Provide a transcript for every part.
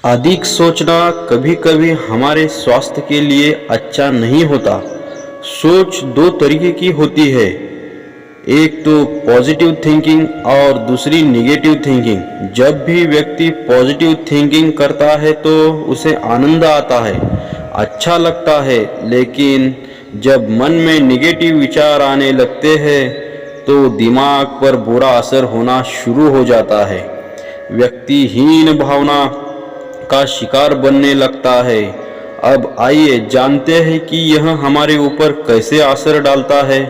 अधिक सोचना कभी कभी हमारे स्वास्थ्य के लिए अच्छा नहीं होता। सोच दो तरीके की होती है, एक तो पॉजिटिव थिंकिंग और दूसरी निगेटिव थिंकिंग। जब भी व्यक्ति पॉजिटिव थिंकिंग करता है तो उसे आनंद आता है, अच्छा लगता है, लेकिन जब मन में निगेटिव विचार आने लगते हैं तो दिमाग पर बुरा असर होना शुरू हो जाता है। व्यक्ति हीन भावना का शिकार बनने लगता है। अब आइए जानते हैं कि यह हमारे ऊपर कैसे असर डालता है।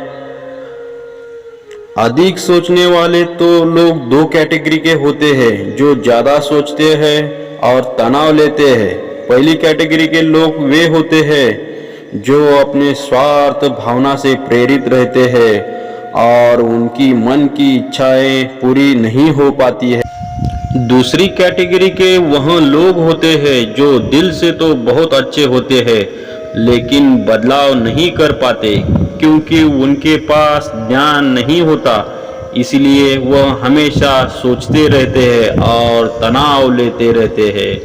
अधिक सोचने वाले तो लोग दो कैटेगरी के होते हैं, जो ज़्यादा सोचते हैं और तनाव लेते हैं। पहली कैटेगरी के लोग वे होते हैं जो अपने स्वार्थ भावना से प्रेरित रहते हैं और उनकी मन की इच्छाएं पूरी नहीं हो पाती है। दूसरी कैटेगरी के वह लोग होते हैं जो दिल से तो बहुत अच्छे होते हैं लेकिन बदलाव नहीं कर पाते, क्योंकि उनके पास ज्ञान नहीं होता। इसलिए वह हमेशा सोचते रहते हैं और तनाव लेते रहते हैं।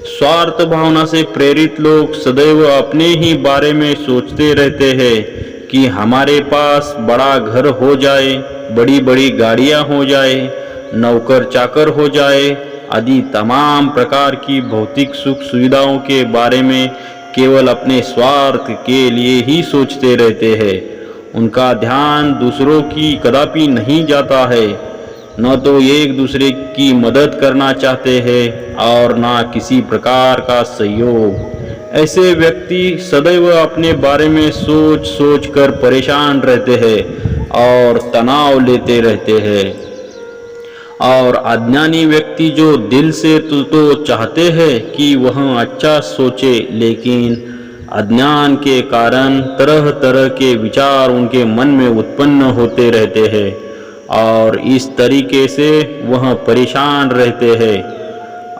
स्वार्थ भावना से प्रेरित लोग सदैव अपने ही बारे में सोचते रहते हैं कि हमारे पास बड़ा घर हो जाए, बड़ी बड़ी गाड़ियां हो जाए, नौकर चाकर हो जाए आदि तमाम प्रकार की भौतिक सुख सुविधाओं के बारे में केवल अपने स्वार्थ के लिए ही सोचते रहते हैं। उनका ध्यान दूसरों की कदापि नहीं जाता है, न तो एक दूसरे की मदद करना चाहते हैं और न किसी प्रकार का सहयोग। ऐसे व्यक्ति सदैव अपने बारे में सोच सोच कर परेशान रहते हैं और तनाव लेते रहते हैं। और अज्ञानी व्यक्ति जो दिल से तो चाहते हैं कि वह अच्छा सोचे, लेकिन अज्ञान के कारण तरह तरह के विचार उनके मन में उत्पन्न होते रहते हैं और इस तरीके से वह परेशान रहते हैं।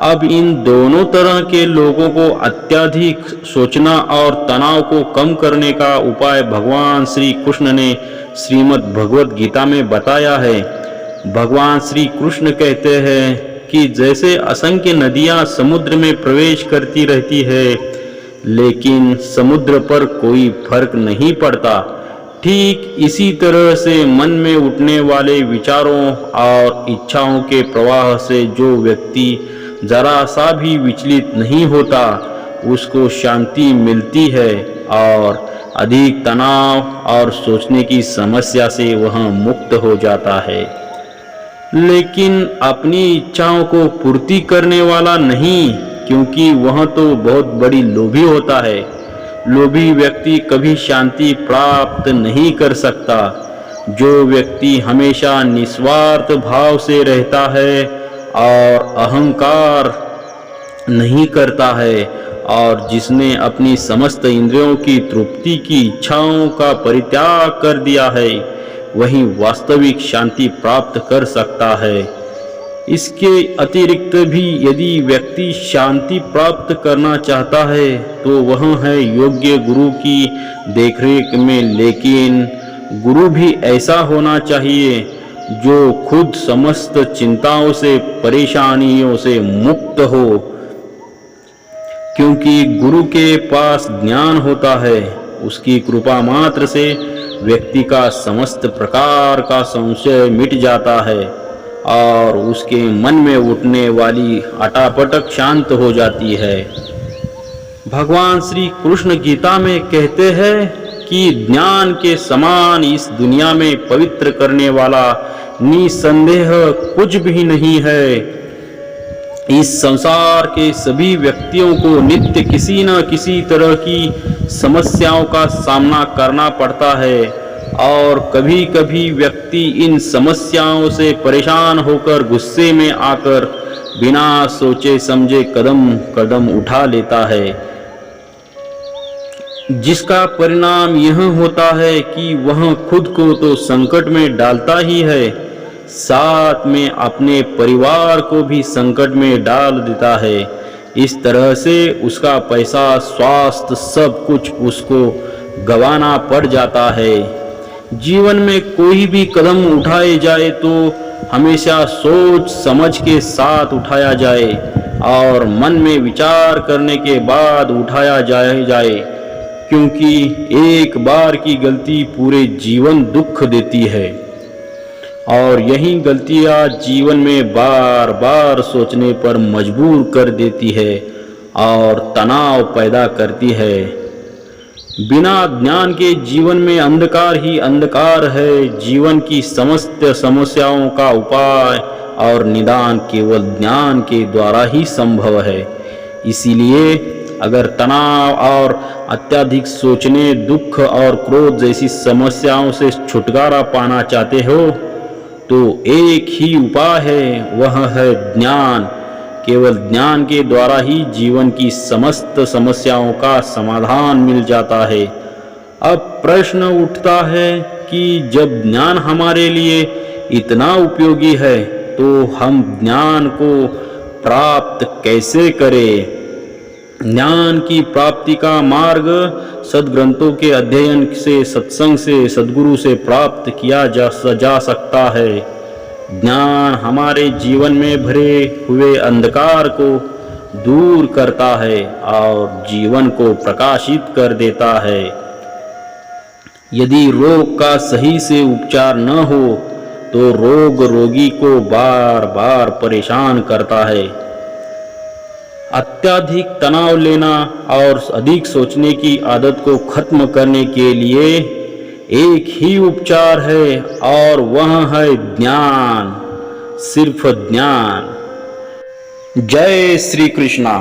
अब इन दोनों तरह के लोगों को अत्यधिक सोचना और तनाव को कम करने का उपाय भगवान श्री कृष्ण ने श्रीमद् भगवत गीता में बताया है। भगवान श्री कृष्ण कहते हैं कि जैसे असंख्य नदियां समुद्र में प्रवेश करती रहती है लेकिन समुद्र पर कोई फर्क नहीं पड़ता, ठीक इसी तरह से मन में उठने वाले विचारों और इच्छाओं के प्रवाह से जो व्यक्ति जरा सा भी विचलित नहीं होता उसको शांति मिलती है और अधिक तनाव और सोचने की समस्या से वह मुक्त हो जाता है। लेकिन अपनी इच्छाओं को पूर्ति करने वाला नहीं, क्योंकि वह तो बहुत बड़ी लोभी होता है। लोभी व्यक्ति कभी शांति प्राप्त नहीं कर सकता। जो व्यक्ति हमेशा निस्वार्थ भाव से रहता है और अहंकार नहीं करता है और जिसने अपनी समस्त इंद्रियों की तृप्ति की इच्छाओं का परित्याग कर दिया है, वही वास्तविक शांति प्राप्त कर सकता है। इसके अतिरिक्त भी यदि व्यक्ति शांति प्राप्त करना चाहता है तो वह है योग्य गुरु की देखरेख में, लेकिन गुरु भी ऐसा होना चाहिए जो खुद समस्त चिंताओं से परेशानियों से मुक्त हो, क्योंकि गुरु के पास ज्ञान होता है। उसकी कृपा मात्र से व्यक्ति का समस्त प्रकार का संशय मिट जाता है और उसके मन में उठने वाली अटापटक शांत हो जाती है। भगवान श्री कृष्ण गीता में कहते हैं कि ज्ञान के समान इस दुनिया में पवित्र करने वाला निसंदेह कुछ भी नहीं है। इस संसार के सभी व्यक्तियों को नित्य किसी न किसी तरह की समस्याओं का सामना करना पड़ता है और कभी कभी व्यक्ति इन समस्याओं से परेशान होकर गुस्से में आकर बिना सोचे समझे कदम कदम उठा लेता है, जिसका परिणाम यह होता है कि वह खुद को तो संकट में डालता ही है, साथ में अपने परिवार को भी संकट में डाल देता है। इस तरह से उसका पैसा, स्वास्थ्य, सब कुछ उसको गंवाना पड़ जाता है। जीवन में कोई भी कदम उठाए जाए तो हमेशा सोच समझ के साथ उठाया जाए। और मन में विचार करने के बाद उठाया जाए, क्योंकि एक बार की गलती पूरे जीवन दुख देती है और यही गलतियां जीवन में बार बार सोचने पर मजबूर कर देती है और तनाव पैदा करती है। बिना ज्ञान के जीवन में अंधकार ही अंधकार है। जीवन की समस्त समस्याओं का उपाय और निदान केवल ज्ञान के द्वारा ही संभव है। इसीलिए अगर तनाव और अत्यधिक सोचने, दुख और क्रोध जैसी समस्याओं से छुटकारा पाना चाहते हो तो एक ही उपाय है, वह है ज्ञान। केवल ज्ञान के द्वारा ही जीवन की समस्त समस्याओं का समाधान मिल जाता है। अब प्रश्न उठता है कि जब ज्ञान हमारे लिए इतना उपयोगी है तो हम ज्ञान को प्राप्त कैसे करें? ज्ञान की प्राप्ति का मार्ग सद्ग्रंथों के अध्ययन से, सत्संग से, सद्गुरु से प्राप्त किया जा सकता है। ज्ञान हमारे जीवन में भरे हुए अंधकार को दूर करता है और जीवन को प्रकाशित कर देता है। यदि रोग का सही से उपचार न हो तो रोग रोगी को बार बार परेशान करता है। अत्यधिक तनाव लेना और अधिक सोचने की आदत को खत्म करने के लिए एक ही उपचार है और वह है ज्ञान, सिर्फ ज्ञान। जय श्री कृष्णा।